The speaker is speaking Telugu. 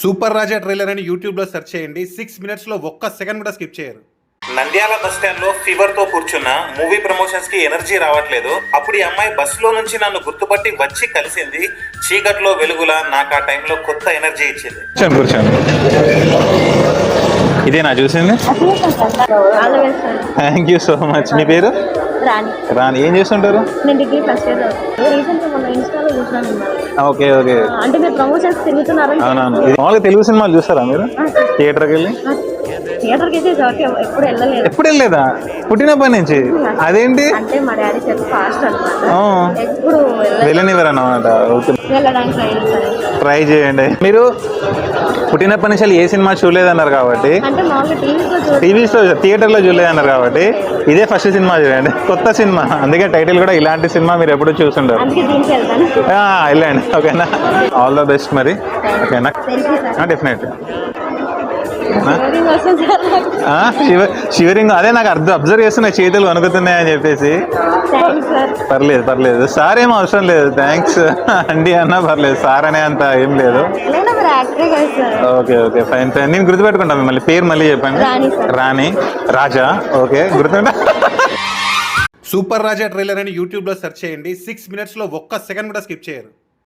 సూపర్ రాజా ట్రైలర్ అని యూట్యూబ్లో సెర్చ్ చేయండి. 6 minutesలో ఒక్క సెకండ్ కూడా స్కిప్ చేయరు. నంద్యాల బస్ స్టాండ్ లో ఫీవర్ తో కూర్చున్న మూవీ ప్రమోషన్స్ కి ఎనర్జీ రావట్లేదు. అప్పుడు ఈ అమ్మాయి బస్సులో నుంచి నన్ను గుర్తుపట్టి వచ్చి కలిసింది. చీకట్లో వెలుగులా నాకు ఆ టైంలో కొత్త ఎనర్జీ ఇచ్చింది. ఇదేనా చూసింది? Thank you so much. మీ పేరు? రాణి. ఏం చేస్తుంటారు? నేను డిగ్రీ ఫస్ట్ ఇయర్. రీసెంట్ గా మన ఇన్స్టాలో చూసాను. Okay okay. అంటే మీరు ప్రమోషన్స్ తిరుగుతున్నారు. అవునవును. మామూలుగా తెలుగు సినిమాలు చూస్తారా మీరు? థియేటర్కి వెళ్ళి? థియేటర్కి అయితే ఎప్పుడు వెళ్ళలేదు. ఎప్పుడు వెళ్ళలేదా? పుట్టినప్పటి నుంచి? అదేంటి? అంటే మా డాడీ చెప్పి ఫాస్ట్ అన్నమాట. ఎప్పుడు వెళ్ళనివ్వరు అన్నమాట. ఓకే, వెళ్ళడానికి ట్రై చేయండి. మీరు పుట్టినప్పటి నుంచి ఏ సినిమా చూడలేదన్నారు కాబట్టి, అంటే మామూలుగా టీవీలో థియేటర్లో చూడలేదన్నారు కాబట్టి ఇదే ఫస్ట్ సినిమా చూడండి. కొత్త సినిమా, అందుకే టైటిల్ కూడా ఇలాంటి సినిమా మీరు ఎప్పుడు చూస్తుంటారు. వెళ్ళండి. ఓకేనా? ఆల్ ద బెస్ట్ మరి. ఓకేనా? డెఫినెట్లీ. షివరింగ్ అదే నాకు అబ్జర్వ్ చేస్తున్నా, చేతులు వణుకుతున్నాయని చెప్పేసి. పర్లేదు సార్, ఏం అవసరం లేదు. థ్యాంక్స్ అండి అన్నా పర్లేదు, సార్ అనే అంత ఏం లేదు. Okay fine. నేను గుర్తుపెట్టుకుంటాను మిమ్మల్ని. పేరు మళ్ళీ చెప్పండి. రాణి. రాజా. ఓకే, గుర్తుంటా. సూపర్ రాజా ట్రైలర్ అని యూట్యూబ్లో సెర్చ్ చేయండి. 6 minutesలో ఒక్క సెకండ్ కూడా స్కిప్ చేయరు.